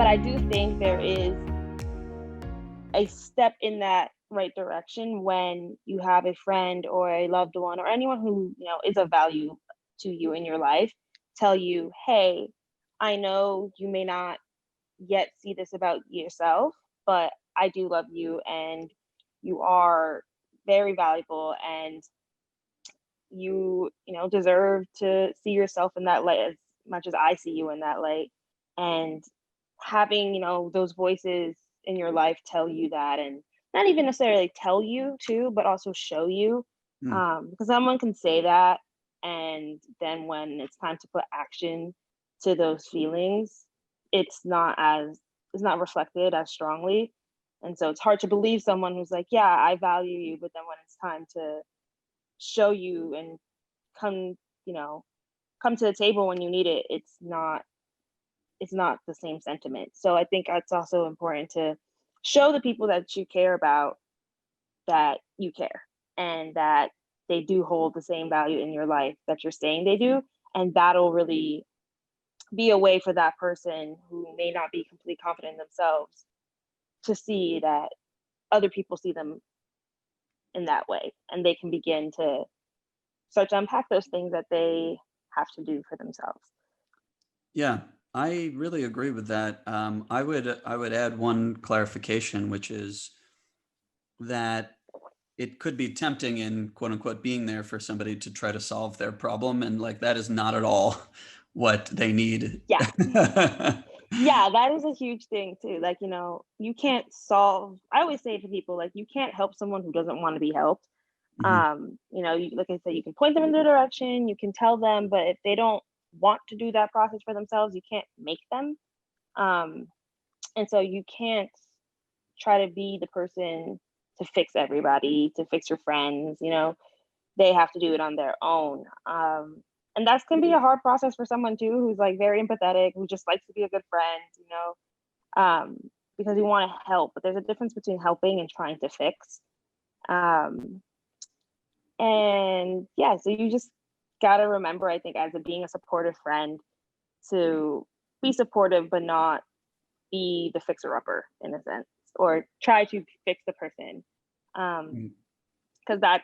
But I do think there is a step in that right direction when you have a friend or a loved one or anyone who, is of value to you in your life tell you, "Hey, I know you may not yet see this about yourself, but I do love you and you are very valuable and you deserve to see yourself in that light as much as I see you in that light." And having, those voices in your life tell you that, and not even necessarily tell you to, but also show you. Mm. Because someone can say that, and then when it's time to put action to those feelings, it's not as it's not reflected as strongly. And so it's hard to believe someone who's like, yeah, I value you, but then when it's time to show you and come, you know, come to the table when you need it, it's not the same sentiment. So I think it's also important to show the people that you care about that you care and that they do hold the same value in your life that you're saying they do. And that'll really be a way for that person who may not be completely confident in themselves to see that other people see them in that way, and they can begin to start to unpack those things that they have to do for themselves. Yeah, I really agree with that. I would add one clarification, which is that it could be tempting in quote unquote being there for somebody to try to solve their problem, and like that is not at all what they need. Yeah. Yeah, that is a huge thing too. Like, you can't solve, I always say to people, like, you can't help someone who doesn't want to be helped. Mhm. Like I said, you can point them in the direction, you can tell them, but if they don't want to do that process for themselves, you can't make them. Um, and so you can't try to be the person to fix everybody, to fix your friends, they have to do it on their own. And that's can be a hard process for someone too who's like very empathetic, who just likes to be a good friend, um, because you want to help, but there's a difference between helping and trying to fix. Um, and yeah, so you just gotta remember, I think, as being a supportive friend, to be supportive but not be the fixer upper in a sense, or try to fix the person. Mm. Because that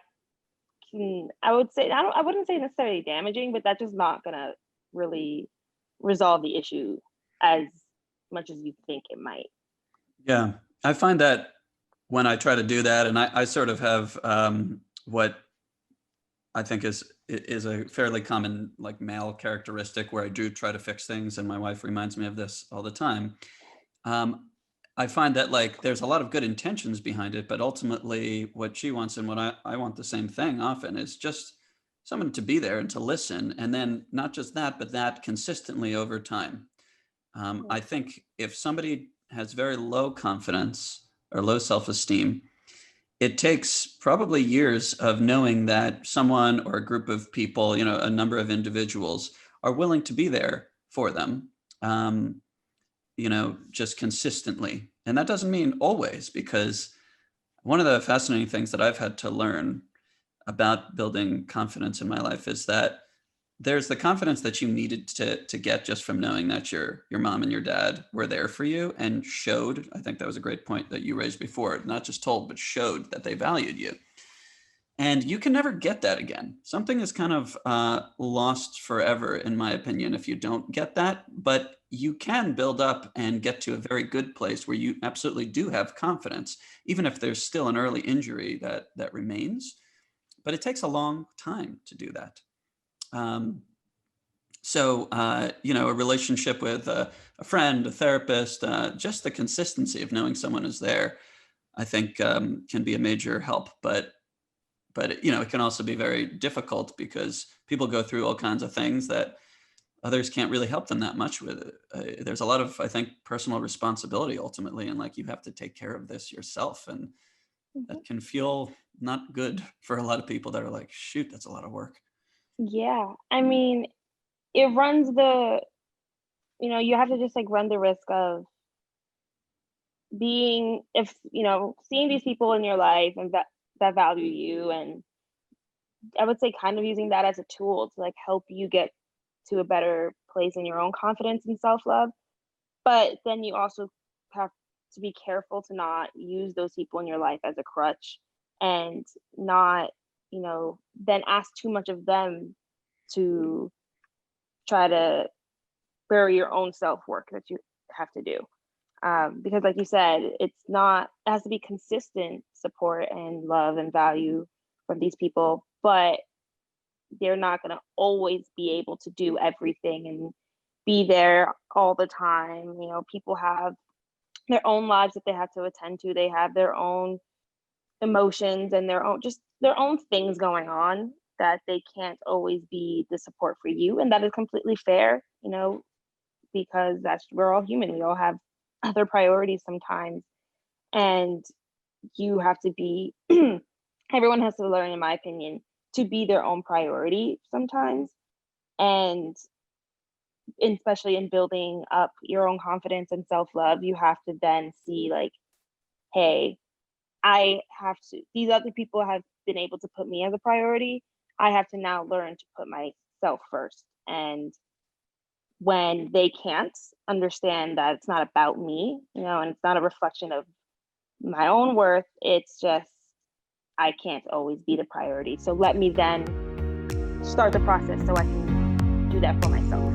can, I would say, I wouldn't say necessarily damaging, but that's just not gonna really resolve the issue as much as you think it might. Yeah, I find that when I try to do that, and I sort of have what I think is a fairly common like male characteristic where I do try to fix things, and my wife reminds me of this all the time. Um, I find that like there's a lot of good intentions behind it, but ultimately what she wants and what I want the same thing often is just someone to be there and to listen. And then not just that, but that consistently over time. I think if somebody has very low confidence or low self-esteem, it takes probably years of knowing that someone or a group of people, a number of individuals are willing to be there for them. Um, just consistently. And that doesn't mean always, because one of the fascinating things that I've had to learn about building confidence in my life is that there's the confidence that you needed to get just from knowing that your mom and your dad were there for you and showed. I think that was a great point that you raised before, not just told, but showed that they valued you. And you can never get that again. Something is kind of lost forever, in my opinion, if you don't get that. But you can build up and get to a very good place where you absolutely do have confidence, even if there's still an early injury that remains. But it takes a long time to do that. Um, a relationship with a friend, a therapist, just the consistency of knowing someone is there, I think can be a major help. But it can also be very difficult because people go through all kinds of things that others can't really help them that much with. There's a lot of, I think, personal responsibility ultimately, and like you have to take care of this yourself, and Mhm. that can feel not good for a lot of people that are like, shoot, that's a lot of work. Yeah, I mean, it runs the you have to just like run the risk of being, if seeing these people in your life and that value you, and I would say kind of using that as a tool to like help you get to a better place in your own confidence and self-love. But then you also have to be careful to not use those people in your life as a crutch, and not, then ask too much of them to try to bury your own self-work that you have to do. Because like you said, it has to be consistent support and love and value from these people, but they're not going to always be able to do everything and be there all the time. People have their own lives that they have to attend to. They have their own emotions and their own things going on, that they can't always be the support for you. And that is completely fair, because we're all human. We all have other priorities sometimes. And you have to be, everyone has to learn, in my opinion, to be their own priority sometimes. And especially in building up your own confidence and self-love, you have to then see, like, hey, these other people have been able to put me as a priority. I have to now learn to put myself first. And when they can't understand that it's not about me, and it's not a reflection of my own worth, it's just, I can't always be the priority. So let me then start the process so I can do that for myself.